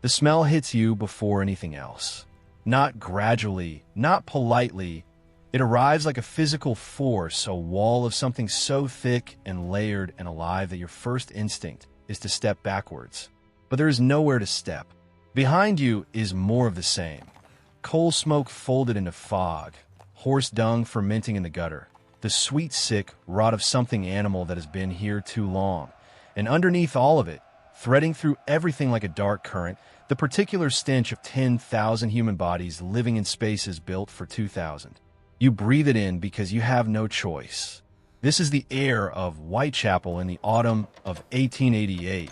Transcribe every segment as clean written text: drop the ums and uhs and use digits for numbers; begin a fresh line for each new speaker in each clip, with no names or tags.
The smell hits you before anything else. Not gradually, not politely. It arrives like a physical force, a wall of something so thick and layered and alive that your first instinct is to step backwards. But there is nowhere to step. Behind you is more of the same. Coal smoke folded into fog, horse dung fermenting in the gutter, the sweet sick rot of something animal that has been here too long. And underneath all of it, threading through everything like a dark current, the particular stench of 10,000 human bodies living in spaces built for 2,000. You breathe it in because you have no choice. This is the air of Whitechapel in the autumn of 1888,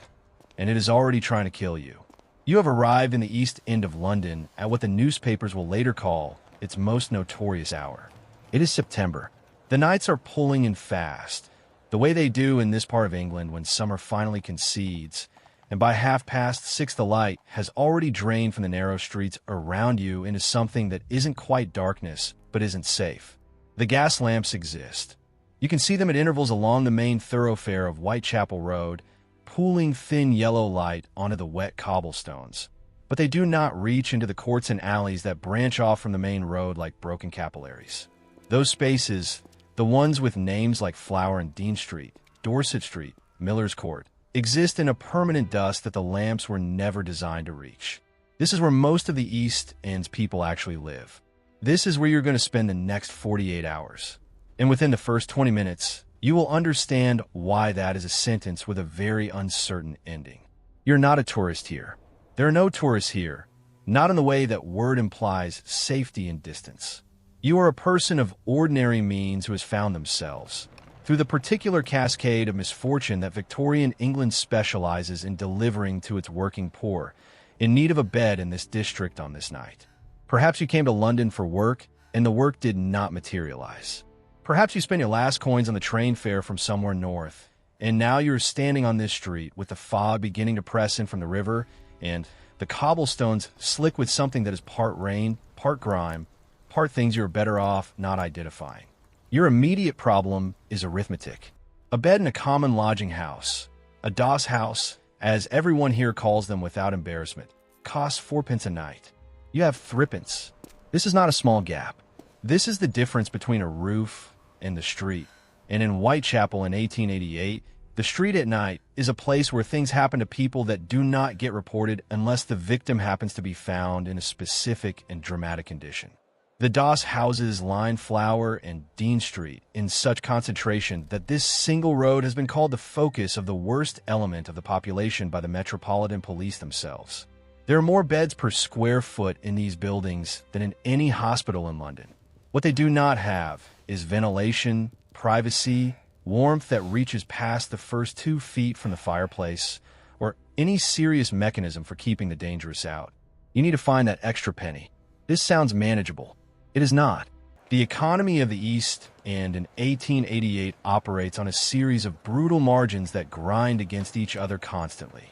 and it is already trying to kill you. You have arrived in the East End of London at what the newspapers will later call its most notorious hour. It is September. The nights are pulling in fast, the way they do in this part of England when summer finally concedes, and by 6:30 the light has already drained from the narrow streets around you into something that isn't quite darkness, but isn't safe. The gas lamps exist. You can see them at intervals along the main thoroughfare of Whitechapel Road, pooling thin yellow light onto the wet cobblestones. But they do not reach into the courts and alleys that branch off from the main road like broken capillaries. Those spaces, the ones with names like Flower and Dean Street, Dorset Street, Miller's Court, exist in a permanent dust that the lamps were never designed to reach. This is where most of the East End's people actually live. This is where you're going to spend the next 48 hours. And within the first 20 minutes, you will understand why that is a sentence with a very uncertain ending. You're not a tourist here. There are no tourists here, not in the way that word implies safety and distance. You are a person of ordinary means who has found themselves, through the particular cascade of misfortune that Victorian England specializes in delivering to its working poor, in need of a bed in this district on this night. Perhaps you came to London for work, and the work did not materialize. Perhaps you spent your last coins on the train fare from somewhere north, and now you're standing on this street with the fog beginning to press in from the river, and the cobblestones slick with something that is part rain, part grime, part things you're better off not identifying. Your immediate problem is arithmetic. A bed in a common lodging house, a doss house, as everyone here calls them without embarrassment, costs 4p a night. You have 3p. This is not a small gap. This is the difference between a roof and the street. And in Whitechapel in 1888, the street at night is a place where things happen to people that do not get reported unless the victim happens to be found in a specific and dramatic condition. The doss houses line Flower and Dean Street in such concentration that this single road has been called the focus of the worst element of the population by the Metropolitan Police themselves. There are more beds per square foot in these buildings than in any hospital in London. What they do not have is ventilation, privacy, warmth that reaches past the first 2 feet from the fireplace, or any serious mechanism for keeping the dangerous out. You need to find that extra penny. This sounds manageable. It is not. The economy of the East End in 1888 operates on a series of brutal margins that grind against each other constantly.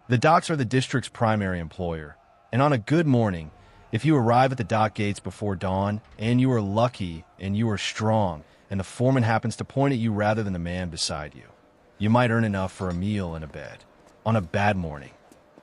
The docks are the district's primary employer, and on a good morning, if you arrive at the dock gates before dawn, and you are lucky and you are strong, and the foreman happens to point at you rather than the man beside you, you might earn enough for a meal and a bed. On a bad morning,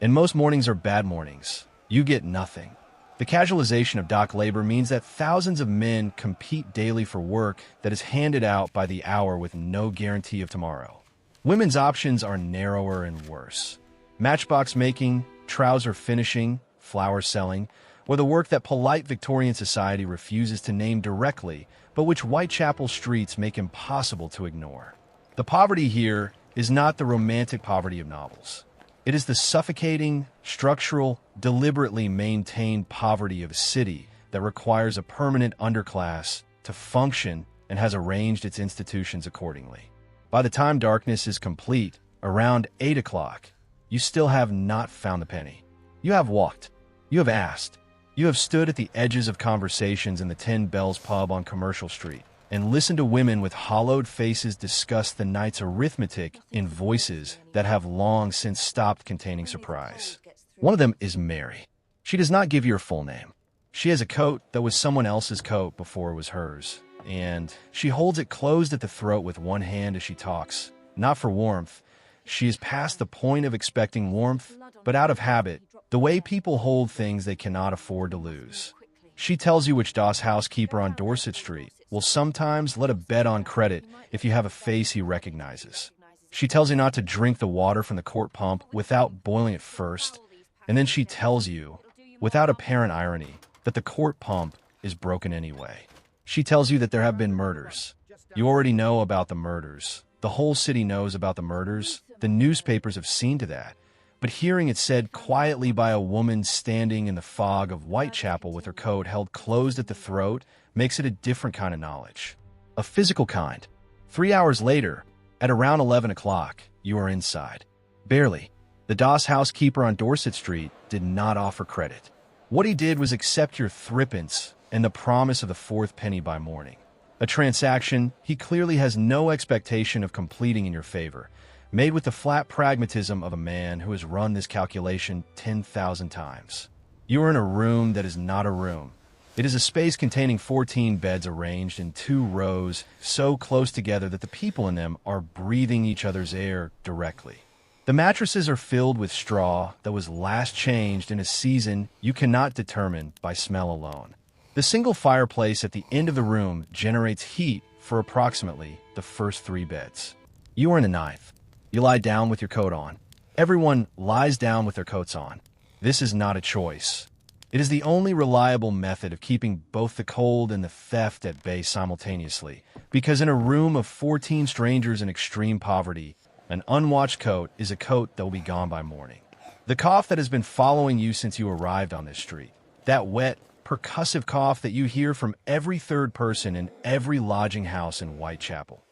and most mornings are bad mornings, you get nothing. The casualization of dock labor means that thousands of men compete daily for work that is handed out by the hour with no guarantee of tomorrow. Women's options are narrower and worse. Matchbox making, trouser finishing, flower selling, or the work that polite Victorian society refuses to name directly, but which Whitechapel streets make impossible to ignore. The poverty here is not the romantic poverty of novels. It is the suffocating, structural, deliberately maintained poverty of a city that requires a permanent underclass to function and has arranged its institutions accordingly. By the time darkness is complete, around 8 o'clock, you still have not found the penny. You have walked. You have asked. You have stood at the edges of conversations in the 10 Bells pub on Commercial Street and listened to women with hollowed faces discuss the night's arithmetic in voices that have long since stopped containing surprise. One of them is Mary. She does not give you her full name. She has a coat that was someone else's coat before it was hers, and she holds it closed at the throat with one hand as she talks, not for warmth. She is past the point of expecting warmth, but out of habit, The way people hold things they cannot afford to lose. She tells you which DOS housekeeper on Dorset Street will sometimes let a bet on credit if you have a face he recognizes. She tells you not to drink the water from the court pump without boiling it first, and then she tells you, without apparent irony, that the court pump is broken anyway. She tells you that there have been murders. You already know about the murders. The whole city knows about the murders. The newspapers have seen to that. But hearing it said quietly by a woman standing in the fog of Whitechapel with her coat held closed at the throat makes it a different kind of knowledge. A physical kind. 3 hours later, at around 11 o'clock, you are inside. Barely. The DOS housekeeper on Dorset Street did not offer credit. What he did was accept your threepence and the promise of the fourth penny by morning. A transaction he clearly has no expectation of completing in your favor, made with the flat pragmatism of a man who has run this calculation 10,000 times. You are in a room that is not a room. It is a space containing 14 beds arranged in 2 rows so close together that the people in them are breathing each other's air directly. The mattresses are filled with straw that was last changed in a season you cannot determine by smell alone. The single fireplace at the end of the room generates heat for approximately the first 3 beds. You are in the 9th. You lie down with your coat on. Everyone lies down with their coats on. This is not a choice. It is the only reliable method of keeping both the cold and the theft at bay simultaneously, because in a room of 14 strangers in extreme poverty, an unwatched coat is a coat that will be gone by morning. The cough that has been following you since you arrived on this street, that wet, percussive cough that you hear from every third person in every lodging house in Whitechapel,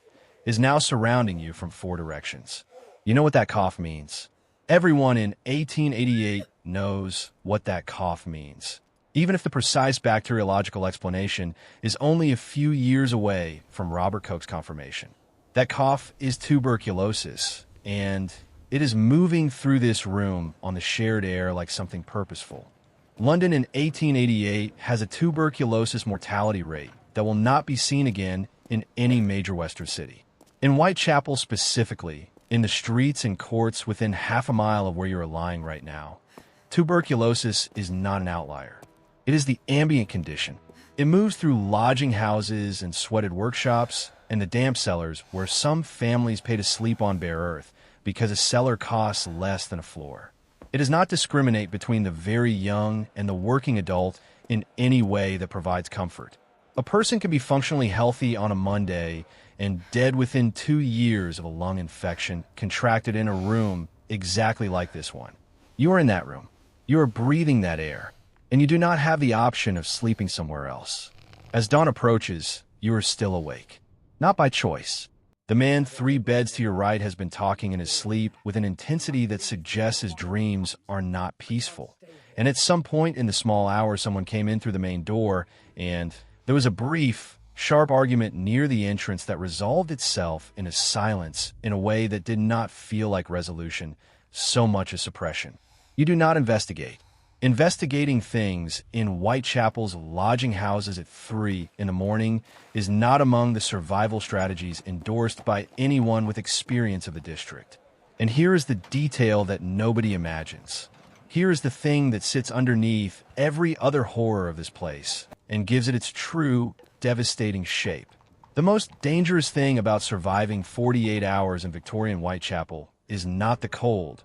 is now surrounding you from 4 directions. You know what that cough means. Everyone in 1888 knows what that cough means, even if the precise bacteriological explanation is only a few years away from Robert Koch's confirmation. That cough is tuberculosis, and it is moving through this room on the shared air like something purposeful. London in 1888 has a tuberculosis mortality rate that will not be seen again in any major Western city. In Whitechapel specifically, in the streets and courts within half a mile of where you are lying right now, tuberculosis is not an outlier. It is the ambient condition. It moves through lodging houses and sweated workshops and the damp cellars where some families pay to sleep on bare earth because a cellar costs less than a floor. It does not discriminate between the very young and the working adult in any way that provides comfort. A person can be functionally healthy on a Monday and dead within 2 years of a lung infection contracted in a room exactly like this one. You are in that room. You are breathing that air, and you do not have the option of sleeping somewhere else. As dawn approaches, you are still awake. Not by choice. The man 3 beds to your right has been talking in his sleep with an intensity that suggests his dreams are not peaceful. And at some point in the small hour, someone came in through the main door, and there was a brief, sharp argument near the entrance that resolved itself in a silence in a way that did not feel like resolution, so much as suppression. You do not investigate. Investigating things in Whitechapel's lodging houses at 3 in the morning is not among the survival strategies endorsed by anyone with experience of the district. And here is the detail that nobody imagines. Here is the thing that sits underneath every other horror of this place and gives it its true, devastating shape. The most dangerous thing about surviving 48 hours in Victorian Whitechapel is not the cold,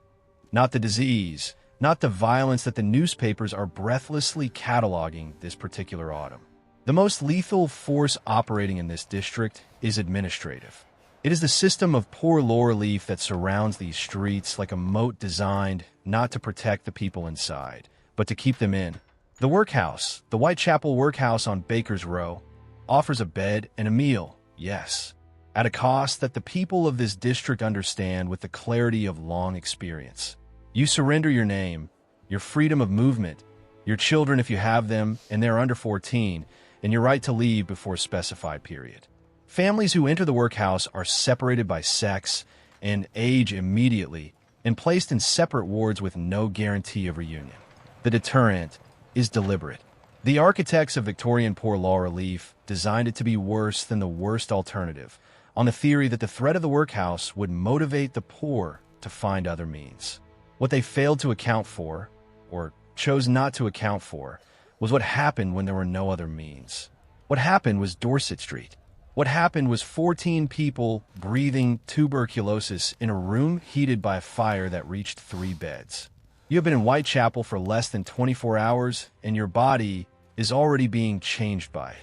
not the disease, not the violence that the newspapers are breathlessly cataloging this particular autumn. The most lethal force operating in this district is administrative. It is the system of poor law relief that surrounds these streets like a moat designed not to protect the people inside, but to keep them in. The workhouse, the Whitechapel workhouse on Baker's Row, offers a bed and a meal, yes, at a cost that the people of this district understand with the clarity of long experience. You surrender your name, your freedom of movement, your children if you have them and they're under 14, and your right to leave before a specified period. Families who enter the workhouse are separated by sex and age immediately and placed in separate wards with no guarantee of reunion. The deterrent is deliberate. The architects of Victorian poor law relief designed it to be worse than the worst alternative, on the theory that the threat of the workhouse would motivate the poor to find other means. What they failed to account for or chose not to account for, was what happened when there were no other means. What happened was Dorset Street. What happened was 14 people breathing tuberculosis in a room heated by a fire that reached 3 beds. You have been in Whitechapel for less than 24 hours, and your body is already being changed by it.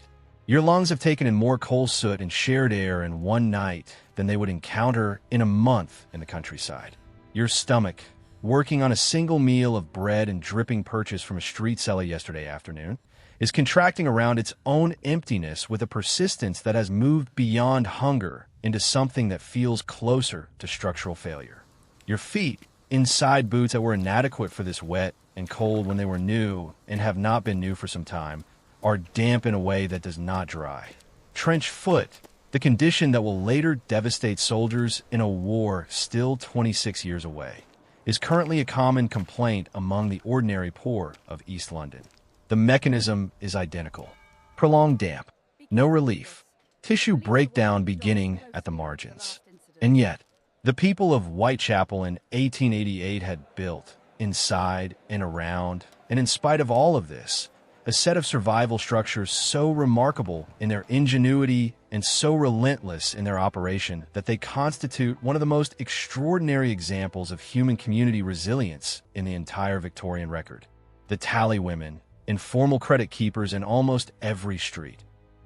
Your lungs have taken in more coal soot and shared air in one night than they would encounter in a month in the countryside. Your stomach, working on a single meal of bread and dripping purchase from a street seller yesterday afternoon, is contracting around its own emptiness with a persistence that has moved beyond hunger into something that feels closer to structural failure. Your feet, inside boots that were inadequate for this wet and cold when they were new and have not been new for some time, are damp in a way that does not dry. Trench foot, the condition that will later devastate soldiers in a war still 26 years away, is currently a common complaint among the ordinary poor of East London. The mechanism is identical. Prolonged damp, no relief, tissue breakdown beginning at the margins. And yet, the people of Whitechapel in 1888 had built, inside and around, and in spite of all of this, a set of survival structures so remarkable in their ingenuity and so relentless in their operation that they constitute one of the most extraordinary examples of human community resilience in the entire Victorian record. The tally women, informal credit keepers in almost every street,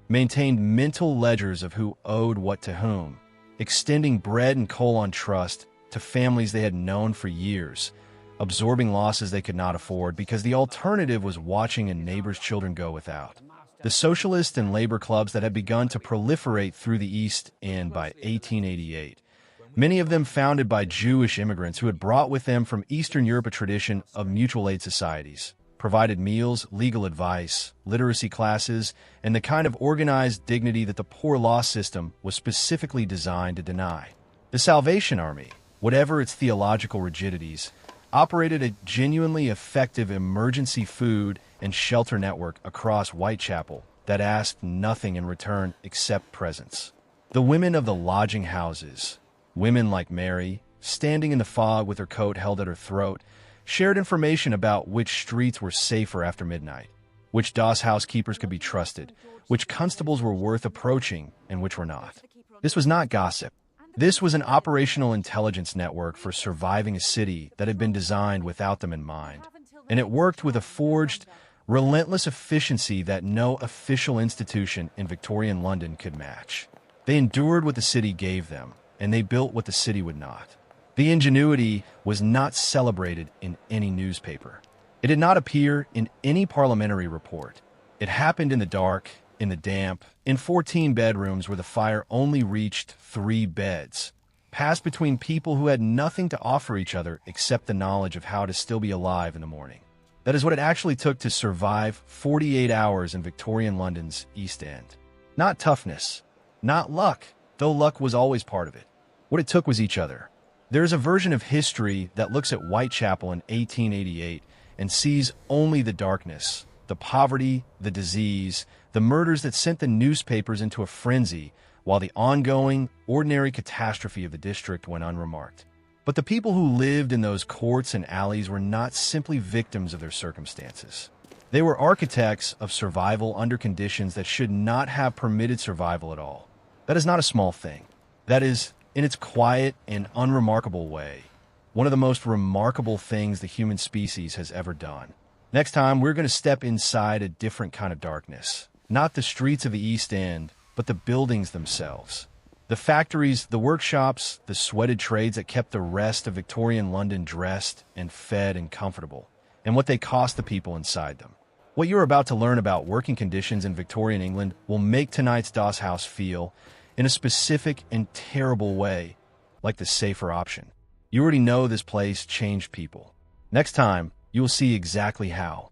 maintained mental ledgers of who owed what to whom, extending bread and coal on trust to families they had known for years, absorbing losses they could not afford because the alternative was watching a neighbor's children go without. The socialist and labor clubs that had begun to proliferate through the East End by 1888, many of them founded by Jewish immigrants who had brought with them from Eastern Europe a tradition of mutual aid societies, provided meals, legal advice, literacy classes, and the kind of organized dignity that the poor law system was specifically designed to deny. The Salvation Army, whatever its theological rigidities, operated a genuinely effective emergency food and shelter network across Whitechapel that asked nothing in return except presence. The women of the lodging houses, women like Mary, standing in the fog with her coat held at her throat, shared information about which streets were safer after midnight, which doss housekeepers could be trusted, which constables were worth approaching, and which were not. This was not gossip. This was an operational intelligence network for surviving a city that had been designed without them in mind, and it worked with a forged, relentless efficiency that no official institution in Victorian London could match. They endured what the city gave them, and they built what the city would not. The ingenuity was not celebrated in any newspaper. It did not appear in any parliamentary report. It happened in the dark, in the damp, in 14 bedrooms where the fire only reached 3 beds, passed between people who had nothing to offer each other except the knowledge of how to still be alive in the morning. That is what it actually took to survive 48 hours in Victorian London's East End. Not toughness, not luck, though luck was always part of it. What it took was each other. There is a version of history that looks at Whitechapel in 1888 and sees only the darkness, the poverty, the disease, the murders that sent the newspapers into a frenzy, while the ongoing, ordinary catastrophe of the district went unremarked. But the people who lived in those courts and alleys were not simply victims of their circumstances. They were architects of survival under conditions that should not have permitted survival at all. That is not a small thing. That is, in its quiet and unremarkable way, one of the most remarkable things the human species has ever done. Next time, we're going to step inside a different kind of darkness. Not the streets of the East End, but the buildings themselves. The factories, the workshops, the sweated trades that kept the rest of Victorian London dressed and fed and comfortable, and what they cost the people inside them. What you're about to learn about working conditions in Victorian England will make tonight's Doss House feel, in a specific and terrible way, like the safer option. You already know this place changed people. Next time, you will see exactly how.